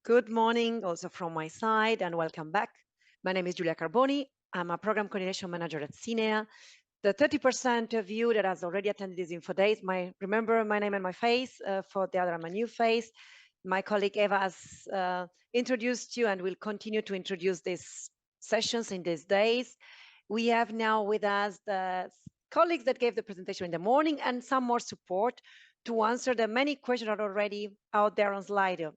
Good morning, also from my side, and welcome back. My name is Giulia Carboni. I'm a program coordination manager at CINEA. The 30% of you that has already attended these info days, remember my name and my face. For the other, I'm a new face. My colleague Eva has introduced you and will continue to introduce these sessions in these days. We have now with us the colleagues that gave the presentation in the morning and some more support to answer the many questions that are already out there on Slido.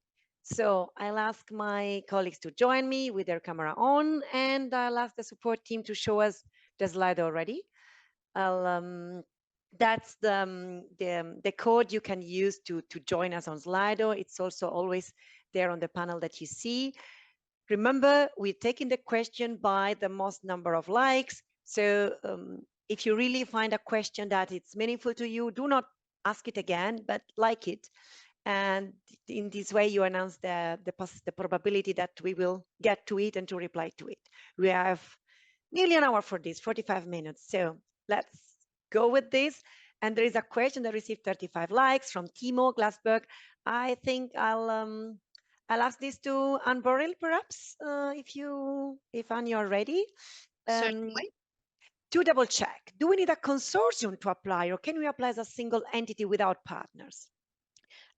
So I'll ask my colleagues to join me with their camera on, and I'll ask the support team to show us the slide already. That's the code you can use to join us on Slido. It's also always there on the panel that you see. Remember, we're taking the question by the most number of likes. So if you really find a question that it's meaningful to you, do not ask it again, but like it. And in this way, you announce the probability that we will get to it and to reply to it. We have nearly an hour for this, 45 minutes. So let's go with this. And there is a question that received 35 likes from Timo Glassberg. I think I'll ask this to Anne Borrell, perhaps, if Anne, you're ready. Certainly. To double check, do we need a consortium to apply, or can we apply as a single entity without partners?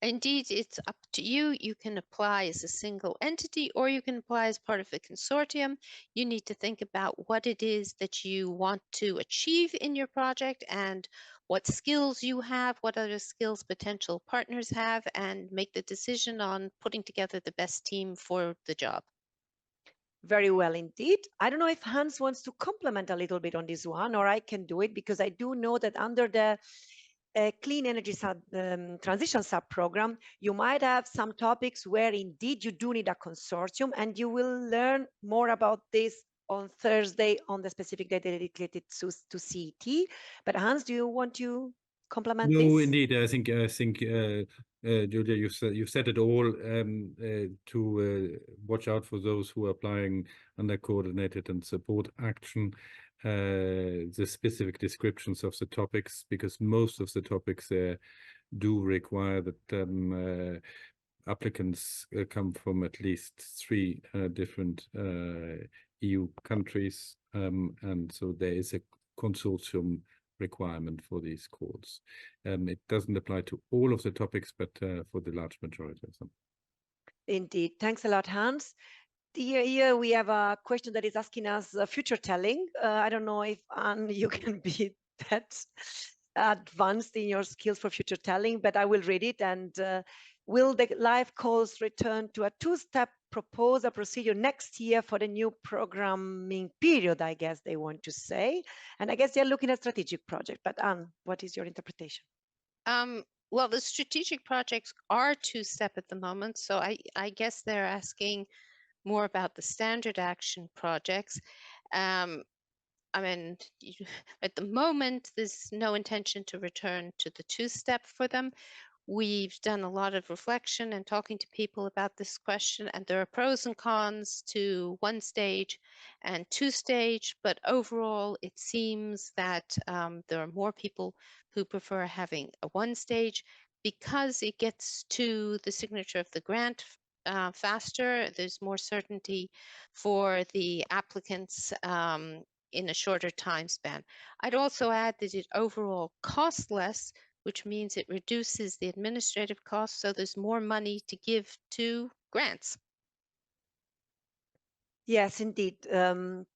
Indeed, it's up to you. You can apply as a single entity or you can apply as part of a consortium. You need to think about what it is that you want to achieve in your project and what skills you have, what other skills potential partners have, and make the decision on putting together the best team for the job. Very well indeed. I don't know if Hans wants to comment a little bit on this one, or I can do it, because I do know that under the clean energy transition sub-program, you might have some topics where indeed you do need a consortium, and you will learn more about this on Thursday on the specific day dedicated to CET. But Hans, do you want to complement this? No, indeed. I think Julia, you've said it all. To watch out for those who are applying under coordinated and support action. The specific descriptions of the topics, because most of the topics do require that applicants come from at least 3 different EU countries, and so there is a consortium requirement for these calls. It doesn't apply to all of the topics, but for the large majority of them. Indeed. Thanks a lot, Hans. Here we have a question that is asking us future telling. I don't know if, Anne, you can be that advanced in your skills for future telling, but I will read it. And will the live calls return to a 2-step proposal procedure next year for the new programming period, I guess they want to say. And I guess they're looking at strategic project. But Anne, what is your interpretation? Well, the strategic projects are 2-step at the moment. So I guess they're asking more about the standard action projects. I mean, at the moment, there's no intention to return to the 2-step for them. We've done a lot of reflection and talking to people about this question, and there are pros and cons to 1-stage and 2-stage, but overall, it seems that there are more people who prefer having a 1-stage because it gets to the signature of the grant faster. There's more certainty for the applicants in a shorter time span. I'd also add that it overall costs less, which means it reduces the administrative costs, so there's more money to give to grants. Yes, indeed.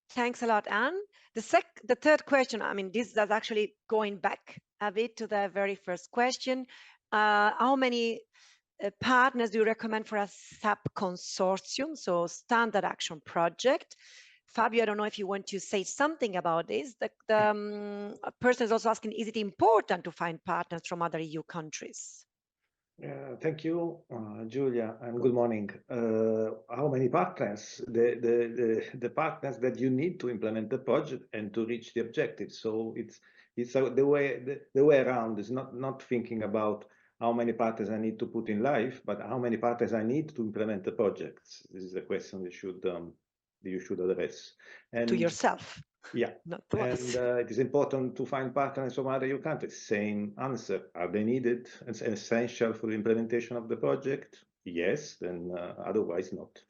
Thanks a lot, Anne. The third question, I mean, this is actually going back a bit to the very first question. How many partners do you recommend for a SAP consortium, so standard action project? Fabio, I don't know if you want to say something about this. The person is also asking, is it important to find partners from other EU countries? Thank you, Julia, and good morning. How many partners? The partners that you need to implement the project and to reach the objective. So it's the way around is not thinking about how many partners I need to put in life, but how many partners I need to implement the projects. This is the question you should address. And to yourself. Yeah, not to us. It is important to find partners from other EU countries. Same answer. Are they needed and essential for the implementation of the project? yes, then otherwise not.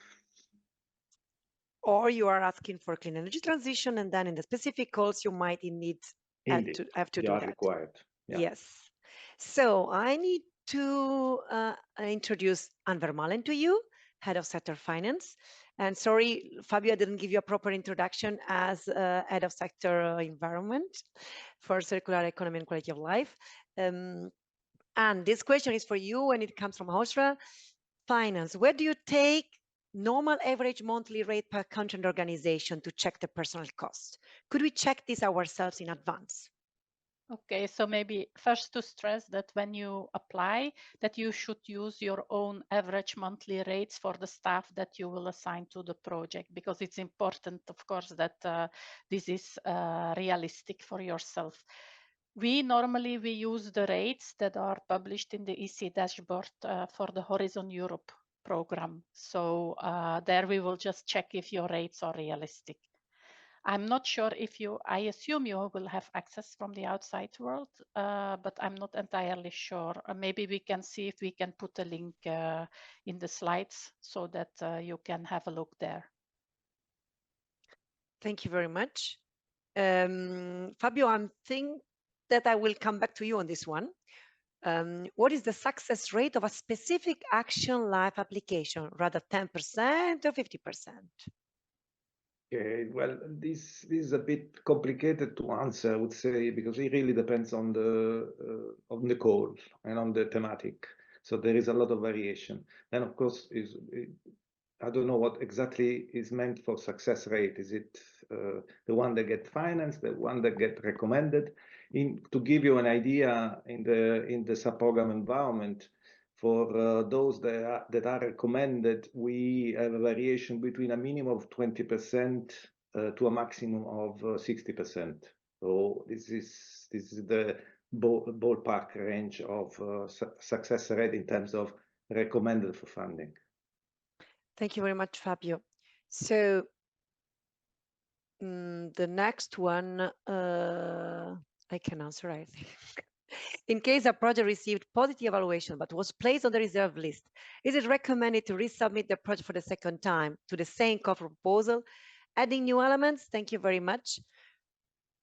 Or you are asking for clean energy transition, and then in the specific calls, you might have to they do are that. required. Yeah. Yes. So I need to introduce Anne Vermalen to you, Head of Sector Finance. And sorry, Fabio, I didn't give you a proper introduction as Head of Sector Environment for Circular Economy and Quality of Life. And this question is for you, and it comes from Hausra. Finance, where do you take normal average monthly rate per country and organization to check the personal cost? Could we check this ourselves in advance? Okay, so maybe first to stress that when you apply, that you should use your own average monthly rates for the staff that you will assign to the project, because it's important, of course, that this is realistic for yourself. We use the rates that are published in the EC dashboard for the Horizon Europe program. So there we will just check if your rates are realistic. I'm not sure if I assume you will have access from the outside world, but I'm not entirely sure. Maybe we can see if we can put a link in the slides so that you can have a look there. Thank you very much. Fabio, I think that I will come back to you on this one. What is the success rate of a specific action life application, rather 10% or 50%? Okay, well, this is a bit complicated to answer, I would say, because it really depends on the call and on the thematic. So there is a lot of variation. And of course, I don't know what exactly is meant for success rate. Is it the one that get financed, the one that get recommended? To give you an idea, in the subprogram environment, for those that are recommended, we have a variation between a minimum of 20% to a maximum of 60%. So this is the ballpark range of success rate in terms of recommended for funding. Thank you very much, Fabio. So the next one, I can answer, I think. In case a project received positive evaluation but was placed on the reserve list, is it recommended to resubmit the project for the second time to the same call for proposal, adding new elements? Thank you very much.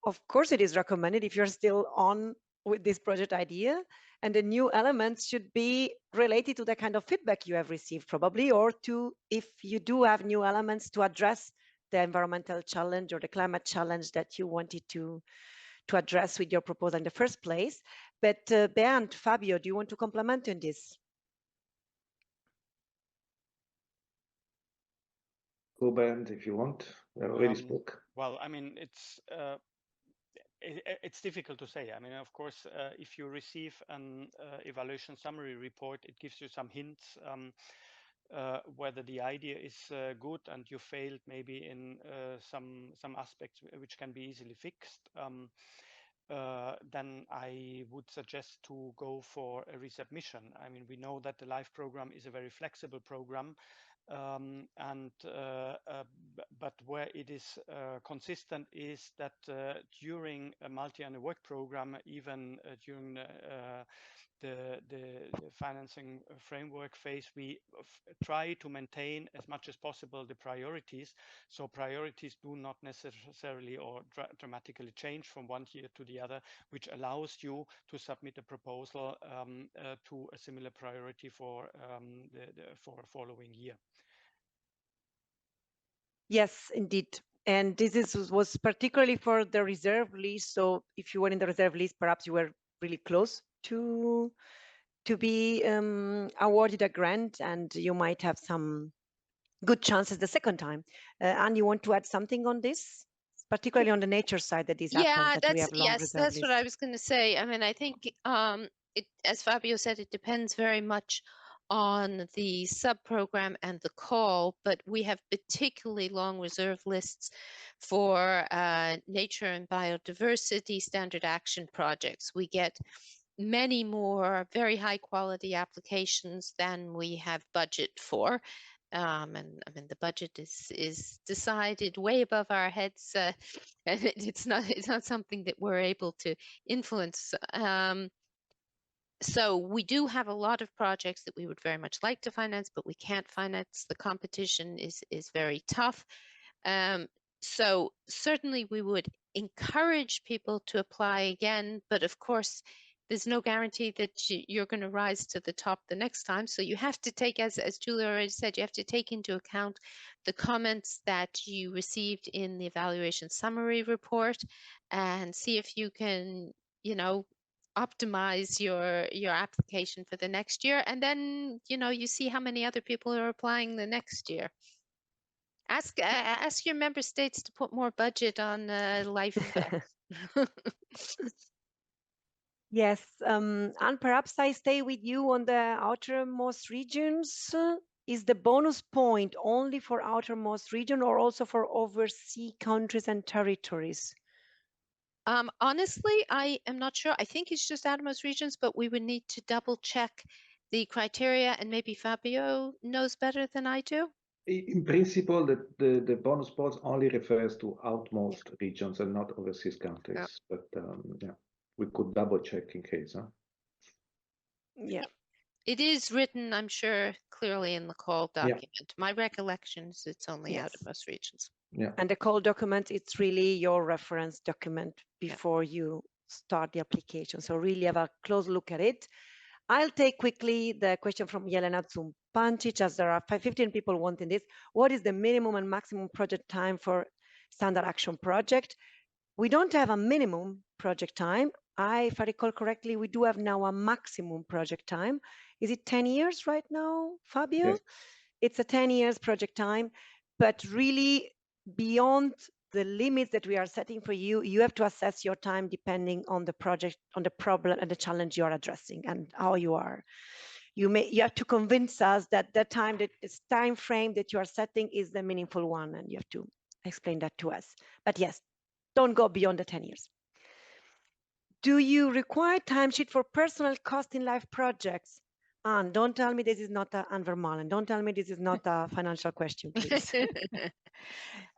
Of course, it is recommended if you're still on with this project idea, and the new elements should be related to the kind of feedback you have received probably, or to, if you do have new elements, to address the environmental challenge or the climate challenge that you wanted to address with your proposal in the first place. But Bernd, Fabio, do you want to comment on this? Go, Bernd, if you want. I already spoke. Well, I mean, it's difficult to say. I mean, of course, if you receive an evaluation summary report, it gives you some hints whether the idea is good and you failed maybe in some aspects which can be easily fixed. Then I would suggest to go for a resubmission. I mean, we know that the LIFE program is a very flexible program, but where it is consistent is that during a multi-annual work program, even during the financing framework phase, we try to maintain as much as possible the priorities. So priorities do not necessarily or dramatically change from one year to the other, which allows you to submit a proposal to a similar priority for for a following year. Yes, indeed. And this was particularly for the reserve list. So if you were in the reserve list, perhaps you were really close to be awarded a grant, and you might have some good chances the second time. And you want to add something on this, particularly on the nature side that this happens, that we have long reserve that's lists. what I was going to say. I mean, I think as Fabio said, it depends very much on the sub-program and the call, but we have particularly long reserve lists for nature and biodiversity standard action projects. We get many more very high quality applications than we have budget for. And I mean, the budget is decided way above our heads, and it's not something that we're able to influence. So we do have a lot of projects that we would very much like to finance, but we can't finance. The competition is very tough. So certainly we would encourage people to apply again, but of course, there's no guarantee that you're going to rise to the top the next time. So you have to take, as Julia already said, you have to take into account the comments that you received in the evaluation summary report and see if you can, you know, optimize your application for the next year. And then, you know, you see how many other people are applying the next year. Ask your member states to put more budget on life. Yes, and perhaps I stay with you on the outermost regions. Is the bonus point only for outermost region or also for overseas countries and territories? Honestly, I am not sure. I think it's just outermost regions, but we would need to double check the criteria, and maybe Fabio knows better than I do. In principle, the bonus points only refers to outmost regions and not overseas countries. But yeah, we could double check in case. Huh? Yeah. It is written, I'm sure, clearly in the call document. My recollection is it's only outermost regions. Yeah. And the call document, it's really your reference document before you start the application. So really have a close look at it. I'll take quickly the question from Jelena Zumpancic, as there are 15 people wanting this. What is the minimum and maximum project time for standard action project? We don't have a minimum project time. If I recall correctly, we do have now a maximum project time. Is it 10 years right now, Fabio? Yes. It's a 10 years project time, but really beyond the limits that we are setting for you, you have to assess your time depending on the project, on the problem and the challenge you are addressing and how you are. You have to convince us that the time frame that you are setting is the meaningful one, and you have to explain that to us. But yes, don't go beyond the 10 years. Do you require timesheet for personal cost in life projects? And don't tell me this is not Anne Vermalen. Don't tell me this is not a financial question, please.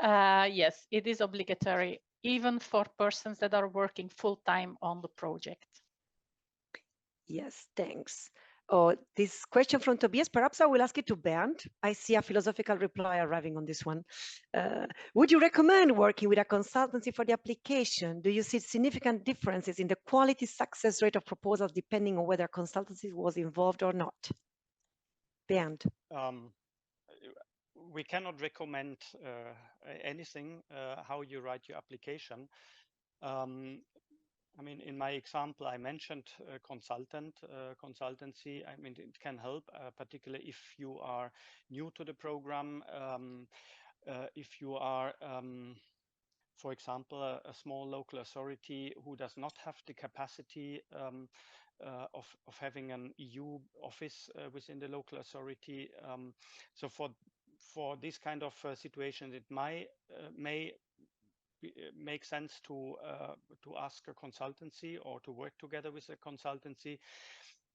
Yes, it is obligatory, even for persons that are working full-time on the project. Yes, thanks. Oh, this question from Tobias, perhaps I will ask it to Bernd. I see a philosophical reply arriving on this one. Would you recommend working with a consultancy for the application? Do you see significant differences in the quality success rate of proposals depending on whether consultancy was involved or not? Bernd. We cannot recommend anything how you write your application. I mean, in my example, I mentioned consultancy. I mean, it can help, particularly if you are new to the program, if you are, for example, a small local authority who does not have the capacity of having an EU office within the local authority. So for this kind of situation, it may make sense to ask a consultancy or to work together with a consultancy.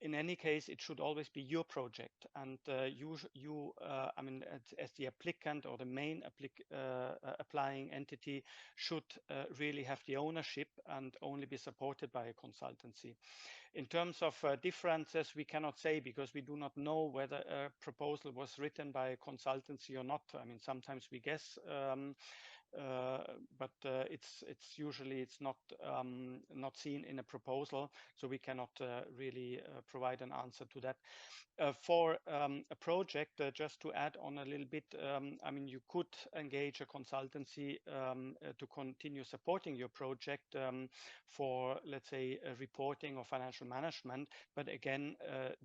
In any case, it should always be your project, and you I mean, as the applicant or the main applying entity should really have the ownership and only be supported by a consultancy. In terms of differences, we cannot say because we do not know whether a proposal was written by a consultancy or not. I mean, sometimes we guess. But it's usually not seen in a proposal, so we cannot really provide an answer to that. For a project, just to add on a little bit, I mean, you could engage a consultancy to continue supporting your project for, let's say, reporting or financial management. But again,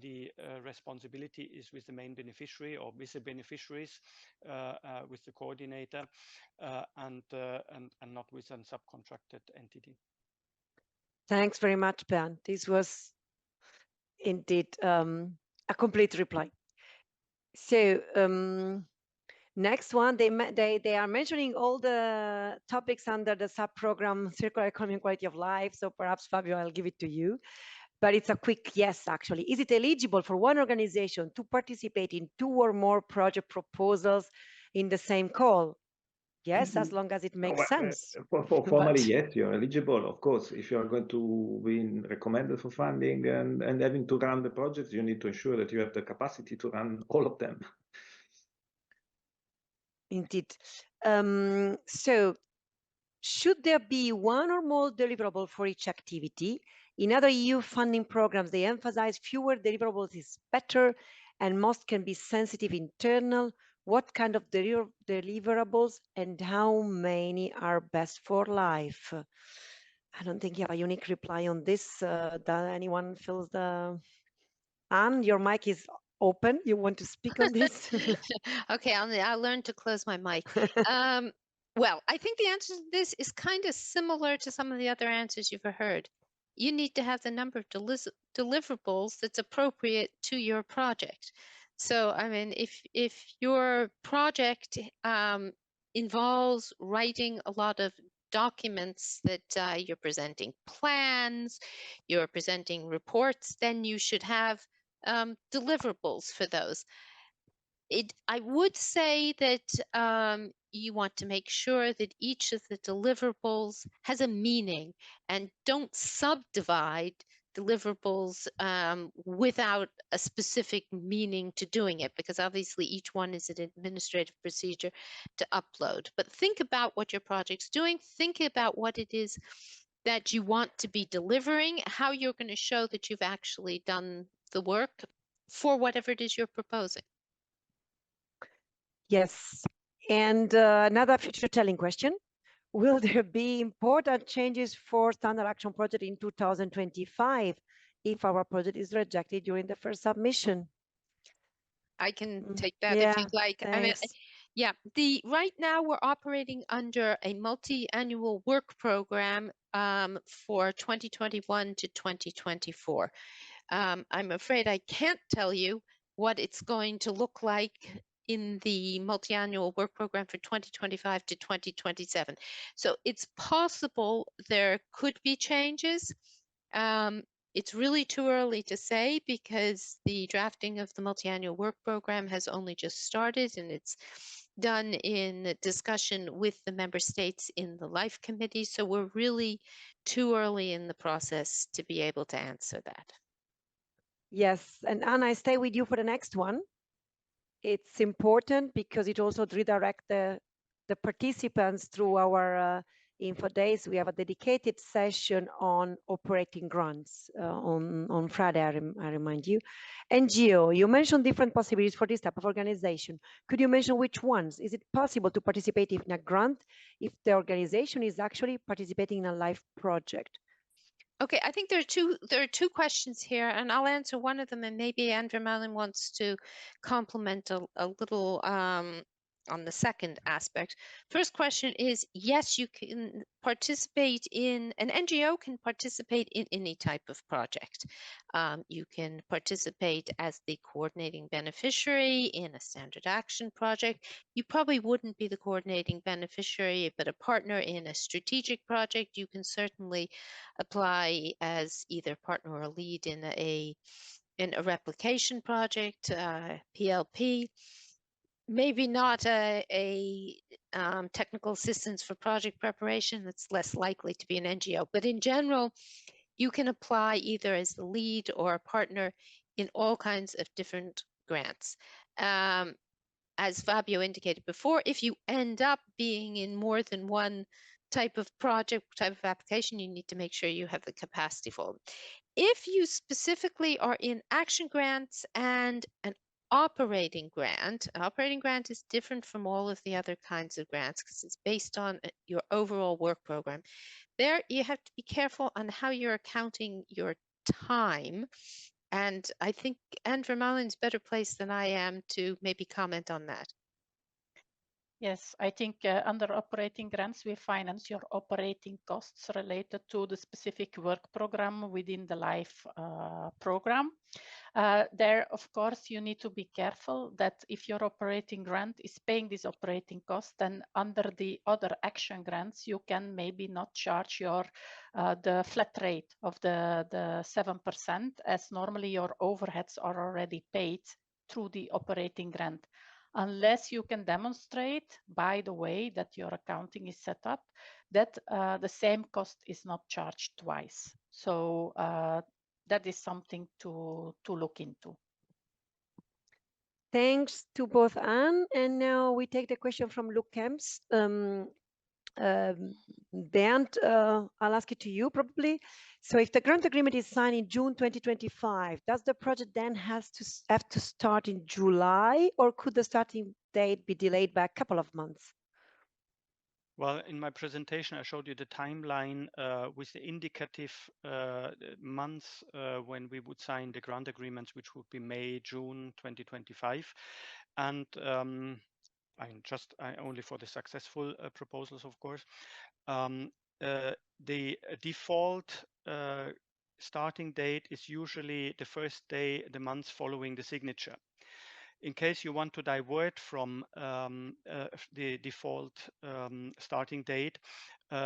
the responsibility is with the main beneficiary or with the beneficiaries, with the coordinator, and not with a subcontracted entity. Thanks very much, Bernd. This was indeed a complete reply. So next one, they are mentioning all the topics under the sub-program Circular Economy and Quality of Life. So perhaps, Fabio, I'll give it to you. But it's a quick yes, actually. Is it eligible for one organization to participate in 2 or more project proposals in the same call? Yes, as long as it makes sense. Formally, yes, you're eligible. Of course, if you are going to be recommended for funding and having to run the projects, you need to ensure that you have the capacity to run all of them. Indeed. So should there be one or more deliverable for each activity? In other EU funding programs, they emphasize fewer deliverables is better and most can be sensitive internal. What kind of deliverables and how many are best for life? I don't think you have a unique reply on this. Does anyone feels the... Anne, your mic is open. You want to speak on this? Okay, I'll learn to close my mic. Well, I think the answer to this is kind of similar to some of the other answers you've heard. You need to have the number of deliverables that's appropriate to your project. So, I mean, if your project involves writing a lot of documents that you're presenting plans, you're presenting reports, then you should have deliverables for those. I would say that you want to make sure that each of the deliverables has a meaning and don't subdivide deliverables without a specific meaning to doing it, because obviously each one is an administrative procedure to upload. But think about what your project's doing. Think about what it is that you want to be delivering, how you're going to show that you've actually done the work for whatever it is you're proposing. Yes. And another future telling question. Will there be important changes for standard action project in 2025 if our project is rejected during the first submission? I can take that if you'd like. Thanks. I mean, yeah, right now we're operating under a multi-annual work program for 2021 to 2024. I'm afraid I can't tell you what it's going to look like in the multi-annual work program for 2025 to 2027. So it's possible there could be changes. It's really too early to say because the drafting of the multi-annual work program has only just started, and it's done in discussion with the member states in the LIFE committee. So we're really too early in the process to be able to answer that. Yes, and Anna, I stay with you for the next one. It's important because it also redirects the participants through our info days. We have a dedicated session on operating grants on Friday, I remind you. NGO, you mentioned different possibilities for this type of organization. Could you mention which ones? Is it possible to participate in a grant if the organization is actually participating in a live project? Okay, I think there are two questions here, and I'll answer one of them, and maybe Andrew Malin wants to complement a little on the second aspect. First question is, yes, you can participate in, an NGO can participate in any type of project. You can participate as the coordinating beneficiary in a standard action project. You probably wouldn't be the coordinating beneficiary, but a partner in a strategic project. You can certainly apply as either partner or lead in a replication project, PLP. Maybe not a technical assistance for project preparation. That's less likely to be an NGO. But in general, you can apply either as the lead or a partner in all kinds of different grants. As Fabio indicated before, if you end up being in more than one type of project, type of application, you need to make sure you have the capacity for them. If you specifically are in action grants and an operating grant is different from all of the other kinds of grants because it's based on your overall work program. There, you have to be careful on how you're accounting your time. And I think Andrew Malin's better placed than I am to maybe comment on that. Yes, I think under operating grants, we finance your operating costs related to the specific work program within the LIFE program. There, of course, you need to be careful that if your operating grant is paying this operating cost, then under the other action grants, you can maybe not charge your the flat rate of the 7%, as normally your overheads are already paid through the operating grant. unless you can demonstrate, by the way, that your accounting is set up, that the same cost is not charged twice. So that is something to look into. Thanks to both Anne. And now we take the question from Luke Kemps. Bernd, I'll ask it to you probably. So if the grant agreement is signed in June 2025, does the project then have to start in July, or could the starting date be delayed by a couple of months? Well, in my presentation, I showed you the timeline with the indicative months when we would sign the grant agreements, which would be May, June 2025. And only for the successful proposals, of course. The default starting date is usually the first day, the month following the signature. In case you want to divert from the default starting date,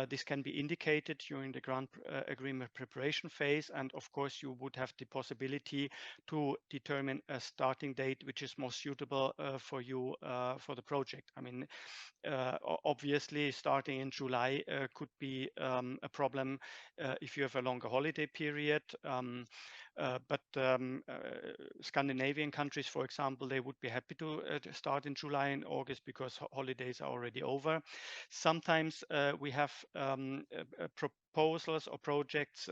this can be indicated during the grant agreement preparation phase. And of course, you would have the possibility to determine a starting date which is more suitable for you for the project. I mean, obviously, starting in July could be a problem if you have a longer holiday period. But Scandinavian countries, for example, they would be happy to start in July and August because holidays are already over. Sometimes we have proposals or projects,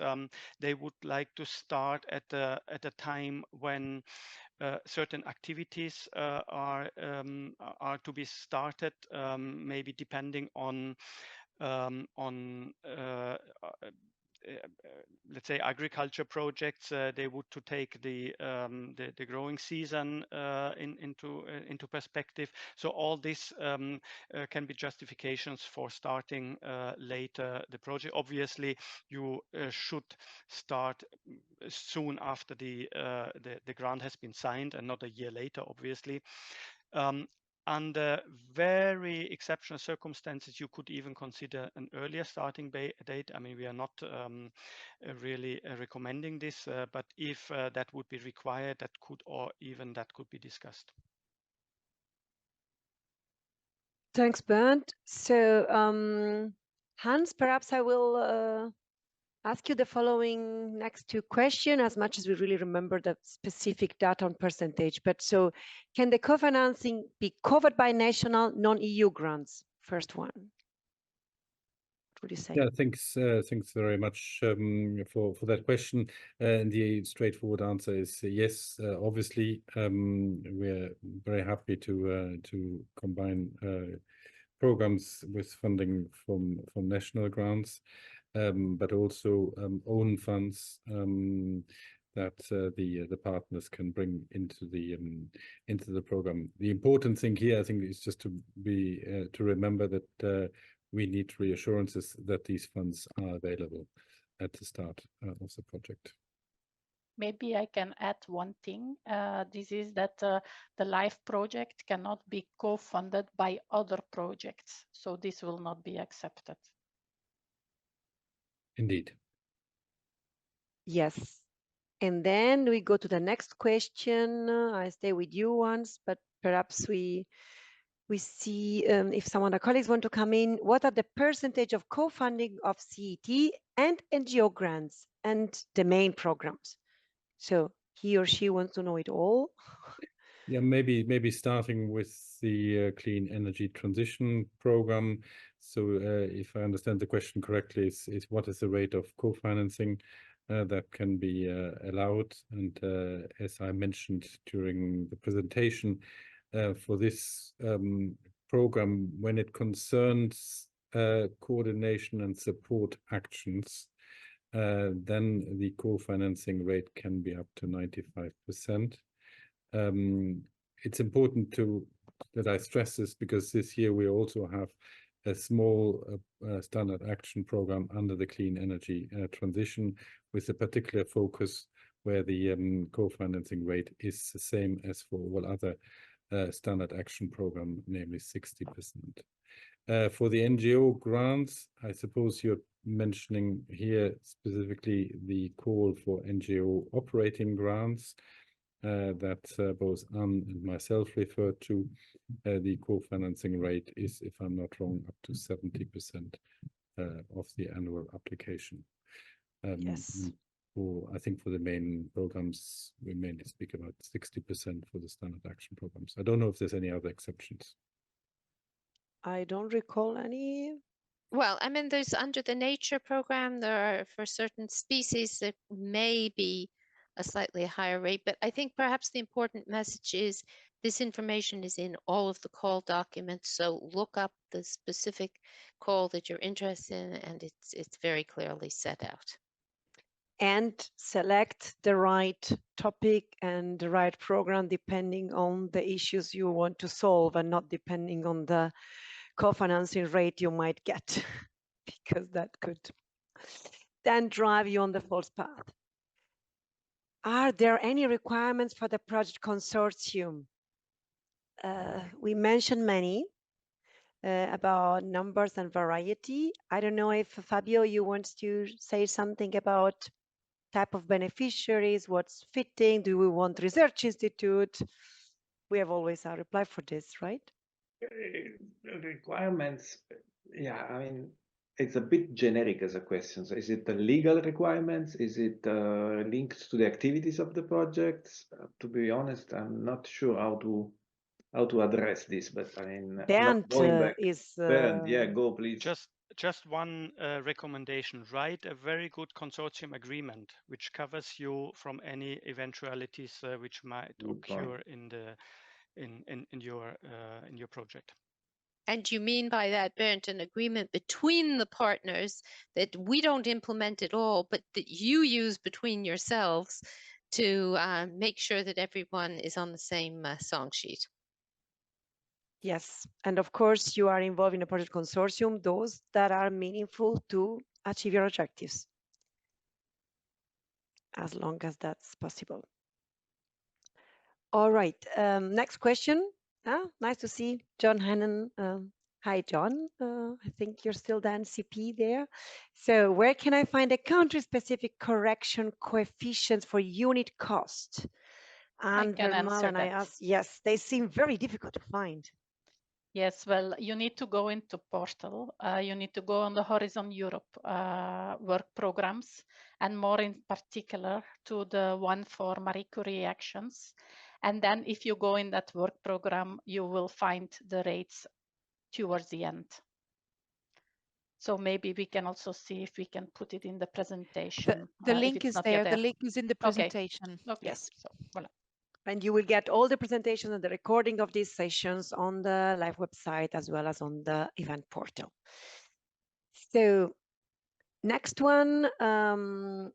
they would like to start at a time when certain activities are to be started, maybe depending on let's say agriculture projects. They would to take the growing season into perspective. So all this can be justifications for starting later the project. Obviously, you should start soon after the grant has been signed and not a year later, obviously. Under very exceptional circumstances, you could even consider an earlier starting date. I mean, we are not really recommending this, but if that would be required, that could be discussed. Thanks, Bernd. So Hans, perhaps I will ask you the following next two questions, as much as we really remember the specific data on percentage. But so can the co-financing be covered by national non-EU grants? First one. What would you say? Yeah, thanks very much for that question. And the straightforward answer is yes. Obviously, we're very happy to combine programs with funding from national grants, but also own funds that the partners can bring into the program. The important thing here, I think, is just to remember that we need reassurances that these funds are available at the start of the project. Maybe I can add one thing. This is that the LIFE project cannot be co-funded by other projects. So this will not be accepted. Indeed. Yes. And then we go to the next question. I stay with you once, but perhaps we see if some of the colleagues want to come in. What are the percentage of co-funding of CET and NGO grants and the main programs? So he or she wants to know it all. Yeah, maybe starting with the clean energy transition program. So if I understand the question correctly, is what is the rate of co-financing that can be allowed? And as I mentioned during the presentation, for this program, when it concerns coordination and support actions, then the co-financing rate can be up to 95%. It's important that I stress this because this year we also have a small standard action program under the clean energy transition with a particular focus where the co-financing rate is the same as for all other standard action program, namely 60%. For the NGO grants, I suppose you're mentioning here specifically the call for NGO operating grants. that both Anne and myself referred to. The co-financing rate is, if I'm not wrong, up to 70% of the annual application. Yes. I think for the main programs, we mainly speak about 60% for the standard action programs. I don't know if there's any other exceptions. I don't recall any. Well, I mean, there's under the nature program, there are for certain species that may be a slightly higher rate, but I think perhaps the important message is this information is in all of the call documents. So look up the specific call that you're interested in, and it's very clearly set out. And select the right topic and the right program depending on the issues you want to solve, and not depending on the co-financing rate you might get, because that could then drive you on the false path. Are there any requirements for the project consortium? We mentioned many about numbers and variety. I don't know if Fabio, you want to say something about type of beneficiaries, what's fitting, do we want research institute? We have always a reply for this, right? Requirements, yeah, I mean, it's a bit generic as a question. So is it the legal requirements? Is it linked to the activities of the projects? To be honest, I'm not sure how to address this, but I mean, Bernd going back. is Bernd, yeah, go please. Just one recommendation: write a very good consortium agreement, which covers you from any eventualities which might occur in your project. And you mean by that, Bernd, an agreement between the partners that we don't implement it all, but that you use between yourselves to make sure that everyone is on the same song sheet? Yes, and of course you are involved in a project consortium, those that are meaningful to achieve your objectives, as long as that's possible. All right, next question. Nice to see John Hannon. Hi, John. I think you're still the NCP there. So where can I find a country-specific correction coefficients for unit cost? And I can answer and I that. asked, yes, they seem very difficult to find. Yes, well, you need to go into portal. You need to go on the Horizon Europe work programs, and more in particular to the one for Marie Curie actions. And then if you go in that work program, you will find the rates towards the end. So maybe we can also see if we can put it in the presentation. The link is there. The link is in the presentation. Okay. Yes. So, voilà. And you will get all the presentations and the recording of these sessions on the live website as well as on the event portal. So next one, I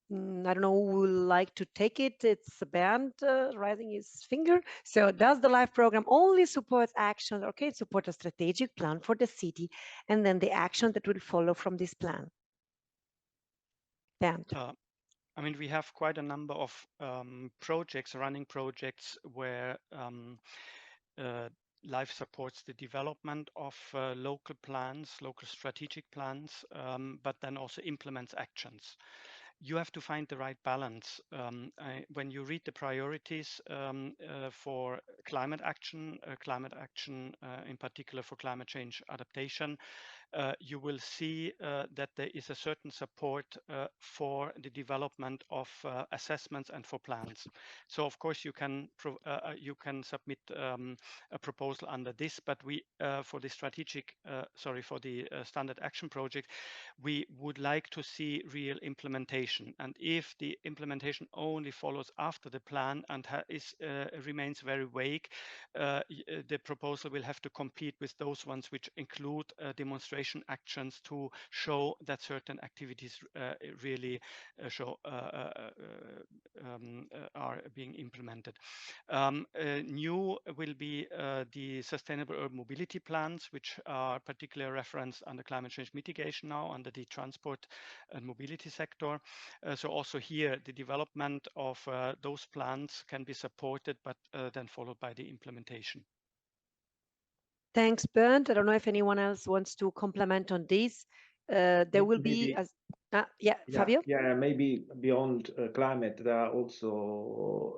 don't know who would like to take it. It's Bernd raising his finger. So does the live program only support actions, or can it support a strategic plan for the city and then the action that will follow from this plan? Bernd. I mean, we have quite a number of projects, running projects, where LIFE supports the development of local plans, local strategic plans, but then also implements actions. You have to find the right balance. When you read the priorities for climate action in particular for climate change adaptation, you will see that there is a certain support for the development of assessments and for plans. So of course you can submit a proposal under this, but we for the standard action project, we would like to see real implementation. And if the implementation only follows after the plan and remains very vague, the proposal will have to compete with those ones which include demonstration actions to show that certain activities really are being implemented. New will be the sustainable urban mobility plans, which are particularly referenced under climate change mitigation now under the transport and mobility sector. So also here, the development of those plans can be supported, but then followed by the implementation. Thanks, Bernd. I don't know if anyone else wants to comment on this. There will be, Yeah, Fabio? Yeah, maybe beyond climate, there are also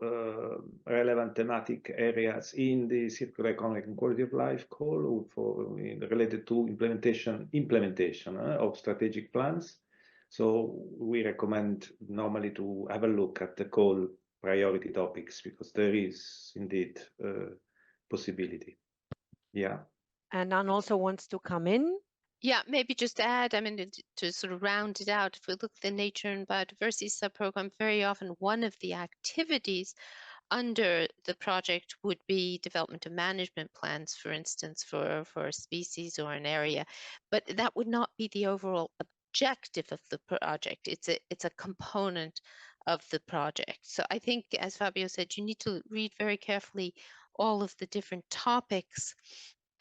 relevant thematic areas in the circular economic and quality of life call related to implementation of strategic plans. So we recommend normally to have a look at the call priority topics, because there is indeed possibility. Yeah. And Anne also wants to come in. Yeah, maybe just to add, I mean, to sort of round it out, if we look at the nature and biodiversity subprogram, very often one of the activities under the project would be development of management plans, for instance, for a species or an area, but that would not be the overall objective of the project. It's a component of the project. So I think, as Fabio said, you need to read very carefully all of the different topics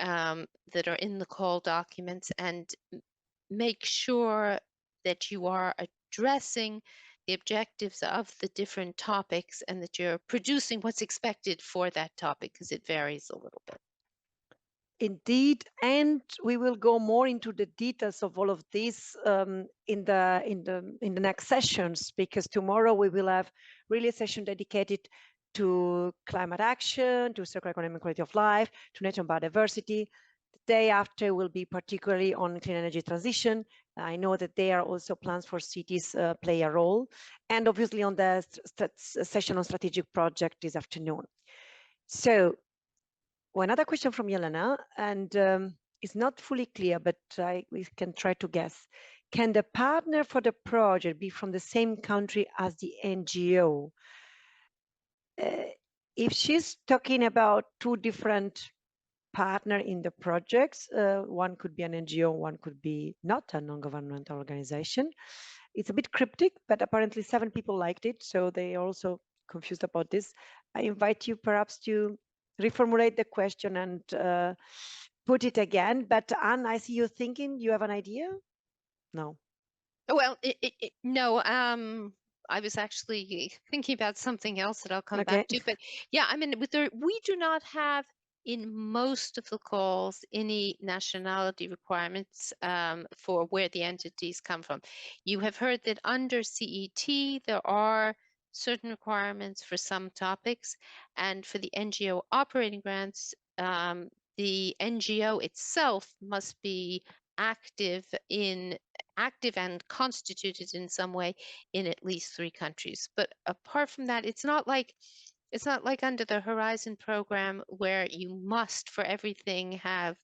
that are in the call documents and make sure that you are addressing the objectives of the different topics and that you're producing what's expected for that topic, because it varies a little bit. Indeed, and we will go more into the details of all of this in the next sessions, because tomorrow we will have really a session dedicated to climate action, to circular economy and quality of life, to nature and biodiversity. The day after will be particularly on clean energy transition. I know that there are also plans for cities play a role, and obviously on the session on strategic project this afternoon. So another question from Yelena, and it's not fully clear, but we can try to guess. Can the partner for the project be from the same country as the NGO? If she's talking about two different partners in the projects, one could be an NGO, one could be not a non-governmental organization. It's a bit cryptic, but apparently 7 people liked it, so they are also confused about this. I invite you perhaps to reformulate the question and put it again. But Anne, I see you thinking. You have an idea? No. Well, no. I was actually thinking about something else that I'll come back to. But yeah, I mean, we do not have in most of the calls any nationality requirements for where the entities come from. You have heard that under CET there are certain requirements for some topics, and for the NGO operating grants, the NGO itself must be active and constituted in some way in at least 3 countries. But apart from that, it's not like under the Horizon program where you must for everything have,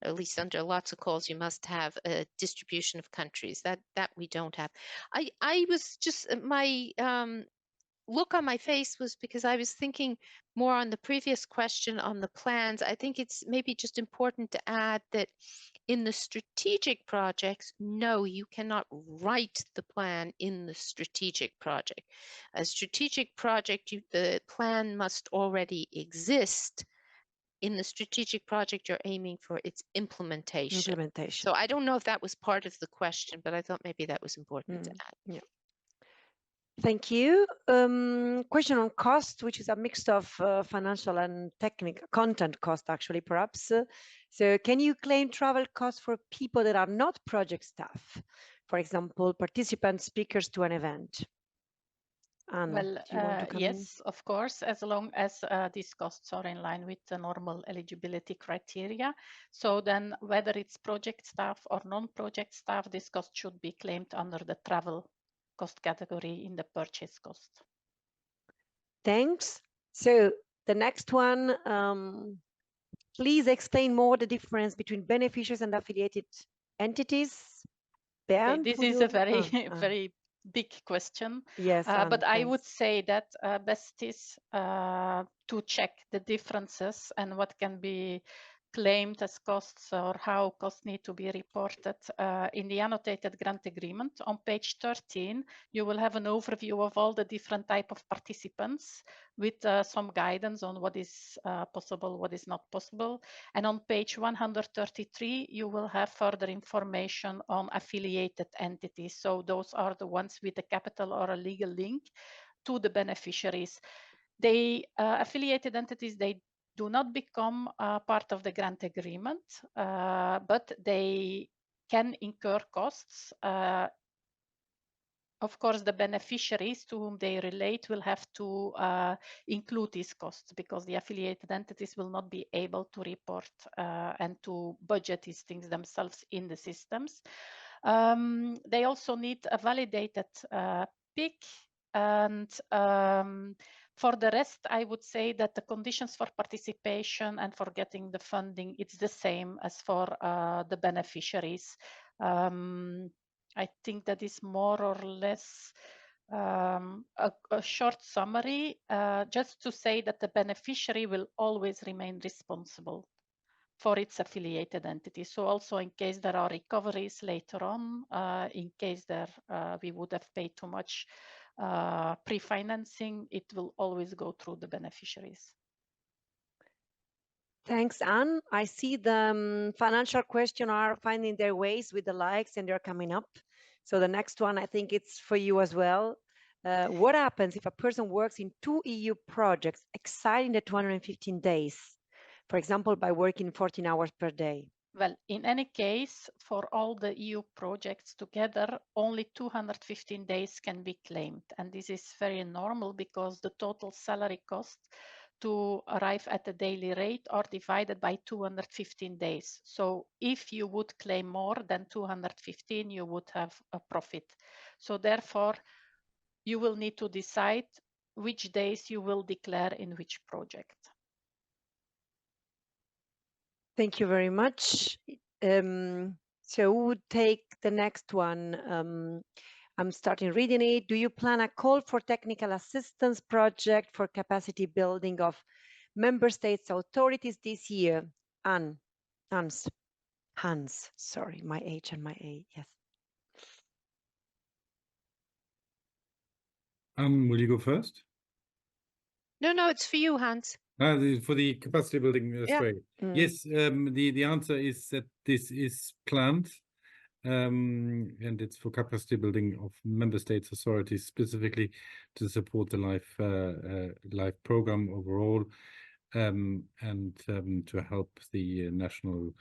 at least under lots of calls, you must have a distribution of countries. That we don't have. I was just my look on my face was because I was thinking more on the previous question on the plans. I think it's maybe just important to add that in the strategic projects, no, you cannot write the plan in the strategic project. A strategic project, the plan must already exist. In the strategic project, you're aiming for its implementation. So I don't know if that was part of the question, but I thought maybe that was important to add. Yeah. Thank you. Question on cost, which is a mix of financial and technical content cost, actually, perhaps. So can you claim travel costs for people that are not project staff? For example, participants, speakers to an event? Anne, well, do you want to come yes, of course, as long as these costs are in line with the normal eligibility criteria. So then whether it's project staff or non-project staff, this cost should be claimed under the travel cost category in the purchase cost. Thanks. So the next one, please explain more the difference between beneficiaries and affiliated entities. Bernd, this is a very, very big question. Yes, but I would say that best is to check the differences and what can be claimed as costs or how costs need to be reported. In the annotated grant agreement on page 13, you will have an overview of all the different type of participants with some guidance on what is possible, what is not possible. And on page 133, you will have further information on affiliated entities. So those are the ones with a capital or a legal link to the beneficiaries. They affiliated entities, they do not become part of the grant agreement, but they can incur costs of course, the beneficiaries to whom they relate will have to include these costs, because the affiliated entities will not be able to report and to budget these things themselves in the systems. They also need a validated PIC, and for the rest, I would say that the conditions for participation and for getting the funding, it's the same as for the beneficiaries. I think that is more or less a short summary, just to say that the beneficiary will always remain responsible for its affiliated entity. So also in case there are recoveries later on, in case we would have paid too much pre-financing, it will always go through the beneficiaries. Thanks, Anne. I see the financial question are finding their ways with the likes, and they're coming up. So the next one, I think it's for you as well. What happens if a person works in 2 EU projects exceeding the 215 days? For example, by working 14 hours per day. Well, in any case, for all the EU projects together, only 215 days can be claimed. And this is very normal because the total salary cost to arrive at the daily rate are divided by 215 days. So if you would claim more than 215, you would have a profit. So therefore, you will need to decide which days you will declare in which project. Thank you very much. So who would take the next one? I'm starting reading it. Do you plan a call for technical assistance project for capacity building of member states authorities this year? Hans, sorry, my H and my A, yes. Will you go first? No, it's for you, Hans. For the capacity building straight. Yes, the answer is that this is planned, and it's for capacity building of member states authorities, specifically to support the life program overall, and to help the national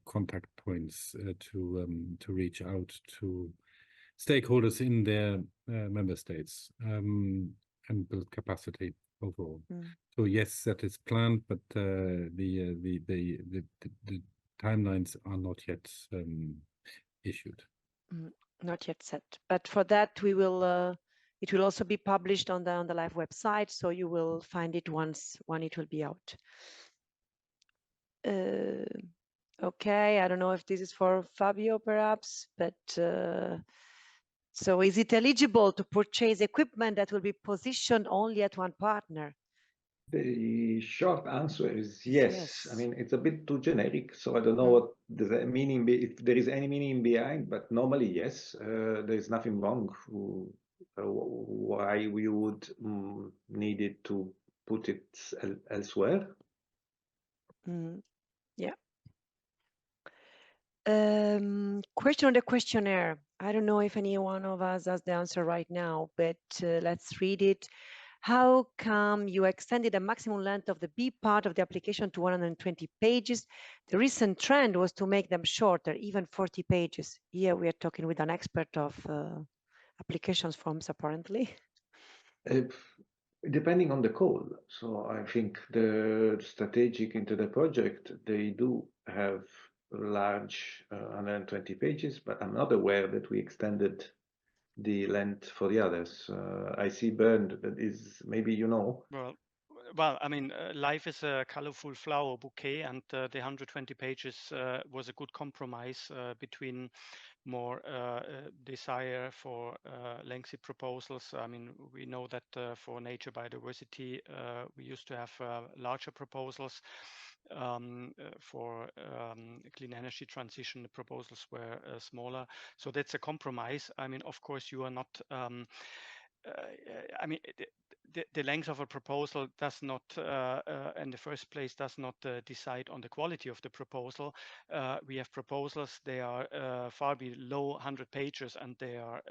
contact points to reach out to stakeholders in their member states and build capacity overall. So yes, that is planned, but the timelines are not yet issued. Not yet set, but for that we will. It will also be published on the live website, so you will find it when it will be out. Okay, I don't know if this is for Fabio perhaps, but so is it eligible to purchase equipment that will be positioned only at one partner? The short answer is yes. I mean, it's a bit too generic, so I don't know what the meaning if there is any meaning behind, but normally yes, there is nothing wrong. Why we would need it to put it elsewhere? Yeah. Question on the questionnaire. I don't know if any one of us has the answer right now, but let's read it. How come you extended the maximum length of the B part of the application to 120 pages? The recent trend was to make them shorter, even 40 pages. Here we are talking with an expert of applications forms, apparently. Depending on the call. So I think the strategic into the project, they do have large 120 pages, but I'm not aware that we extended the length for the others. I see Bernd, that is maybe you know. Well, I mean, life is a colorful flower bouquet, and the 120 pages was a good compromise between more desire for lengthy proposals. I mean, we know that for nature biodiversity, we used to have larger proposals. For clean energy transition, the proposals were smaller. So that's a compromise. I mean, of course, you are not. I mean, the length of a proposal does not, in the first place, does not decide on the quality of the proposal. We have proposals, they are far below 100 pages, and they're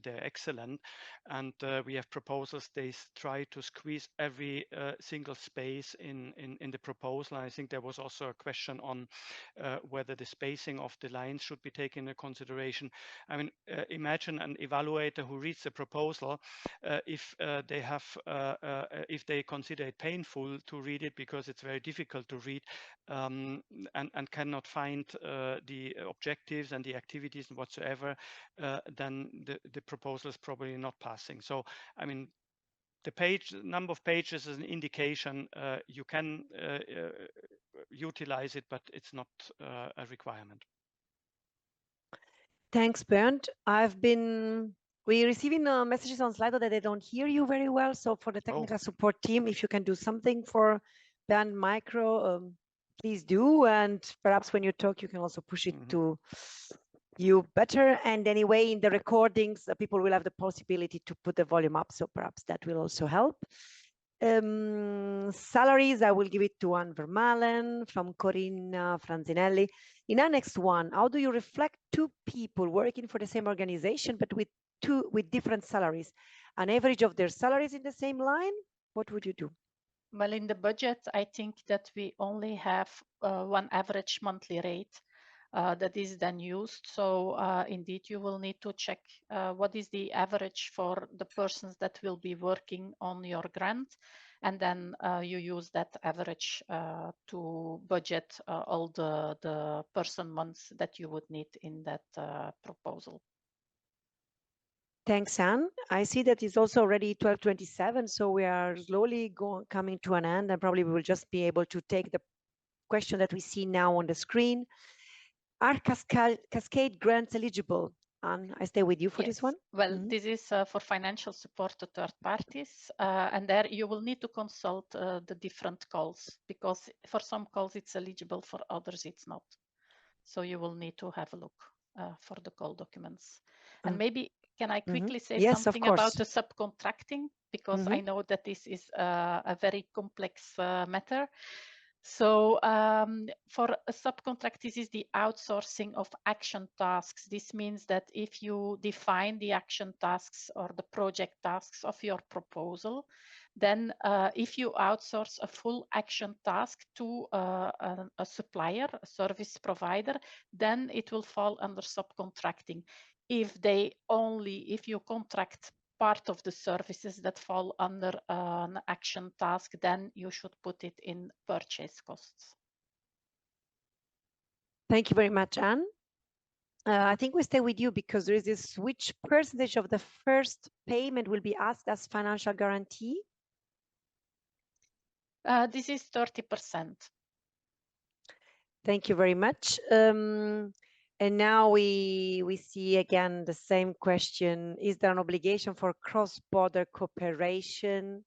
excellent. And we have proposals, they try to squeeze every single space in the proposal. And I think there was also a question on whether the spacing of the lines should be taken into consideration. I mean, imagine an evaluator who reads the proposal, if they consider it painful to read it because it's very difficult to read, and cannot find the objectives and the activities whatsoever, then the proposal is probably not passing. So, I mean, the number of pages is an indication. You can utilize it, but it's not a requirement. Thanks, Bernd. We're receiving messages on Slido that they don't hear you very well. So for the technical support team, if you can do something for Bernd Micro, please do. And perhaps when you talk, you can also push it to you better. And anyway, in the recordings, people will have the possibility to put the volume up. So perhaps that will also help. Salaries, I will give it to Anne Vermalen from Corinna Franzinelli. In Annex 1, how do you reflect two people working for the same organization, but with different salaries? An average of their salaries in the same line? What would you do? Well, in the budget, I think that we only have one average monthly rate that is then used. So indeed, you will need to check what is the average for the persons that will be working on your grant. And then you use that average to budget all the person months that you would need in that proposal. Thanks, Anne. I see that it's also already 12:27, so we are slowly coming to an end, and probably we will just be able to take the question that we see now on the screen. Are cascade grants eligible? Anne, I stay with you for this one. Well, this is for financial support to third parties, and there you will need to consult the different calls, because for some calls it's eligible, for others it's not. So you will need to have a look for the call documents. And maybe can I quickly say something about the subcontracting, because I know that this is a very complex matter. So for a subcontract, this is the outsourcing of action tasks. This means that if you define the action tasks or the project tasks of your proposal, then if you outsource a full action task to a supplier, a service provider, then it will fall under subcontracting. If you contract part of the services that fall under an action task, then you should put it in purchase costs. Thank you very much, Anne. I think we stay with you because there is this, which percentage of the first payment will be asked as financial guarantee? This is 30%. Thank you very much. And now we see again the same question. Is there an obligation for cross-border cooperation?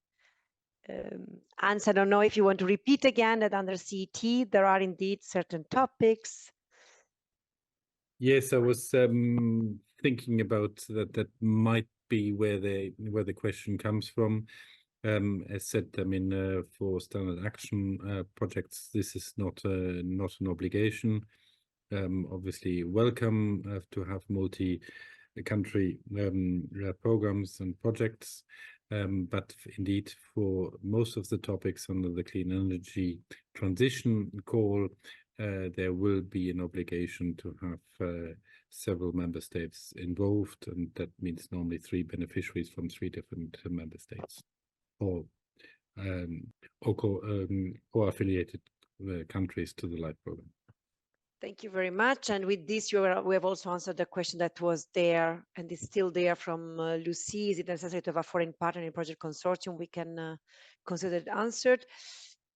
Ans, I don't know if you want to repeat again that under CET, there are indeed certain topics. Yes, I was thinking about that. That might be where the question comes from. As said, I mean, for standard action projects, this is not an obligation. Obviously, welcome to have multi-country programs and projects. But indeed, for most of the topics under the clean energy transition call, there will be an obligation to have several member states involved, and that means normally 3 beneficiaries from 3 different member states, or affiliated countries to the LIFE program. Thank you very much. And with this, we have also answered the question that was there and is still there from Lucy. Is it necessary to have a foreign partner in project consortium? We can consider it answered.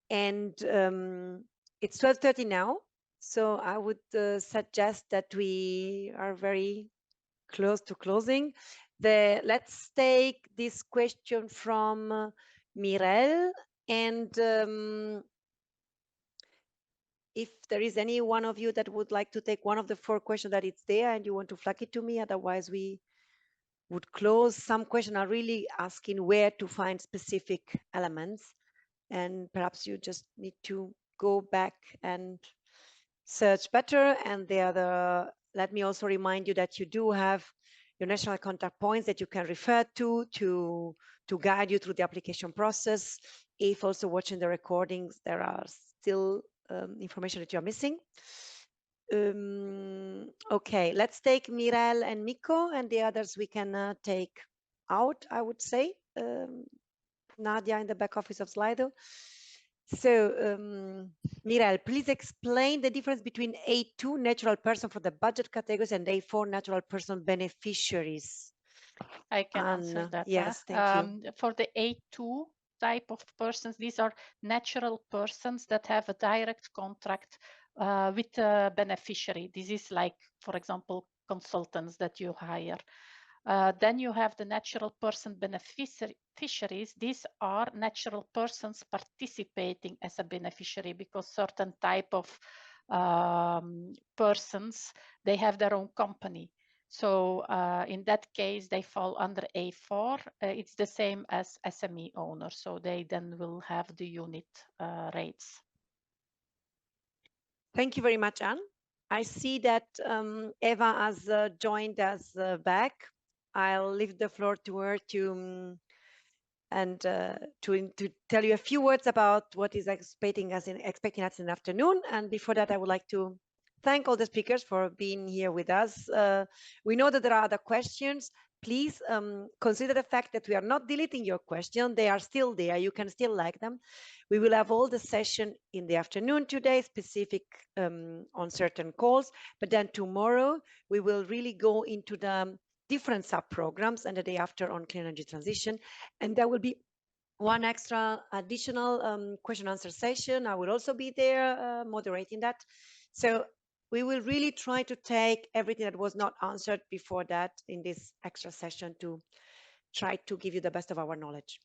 And it's 12:30 now. So I would suggest that we are very close to closing. Let's take this question from Mirel. And if there is any one of you that would like to take one of the 4 questions that it's there and you want to flag it to me, otherwise we would close. Some questions are really asking where to find specific elements, and perhaps you just need to go back and search better. And the other, let me also remind you that you do have your national contact points that you can refer to guide you through the application process. If also watching the recordings, there are still information that you're missing. Okay, let's take Mirel and Miko, and the others we can take out, I would say. Nadia in the back office of Slido. So, Mirel, please explain the difference between A2 natural person for the budget categories and A4 natural person beneficiaries. I can answer that. Yes, thank you. For the A2 type of persons, these are natural persons that have a direct contract with a beneficiary. This is like, for example, consultants that you hire. Then you have the natural person beneficiaries. These are natural persons participating as a beneficiary, because certain type of persons, they have their own company. So in that case, they fall under A4. It's the same as SME owner. So they then will have the unit rates. Thank you very much, Anne. I see that Eva has joined us back. I'll leave the floor to her to tell you a few words about what is expecting us in the afternoon. And before that, I would like to thank all the speakers for being here with us. We know that there are other questions. Please consider the fact that we are not deleting your question. They are still there. You can still like them. We will have all the session in the afternoon today, specific on certain calls. But then tomorrow, we will really go into the different sub-programs, and the day after on clean energy transition. And there will be one extra additional question answer session. I will also be there moderating that. So we will really try to take everything that was not answered before that in this extra session to try to give you the best of our knowledge.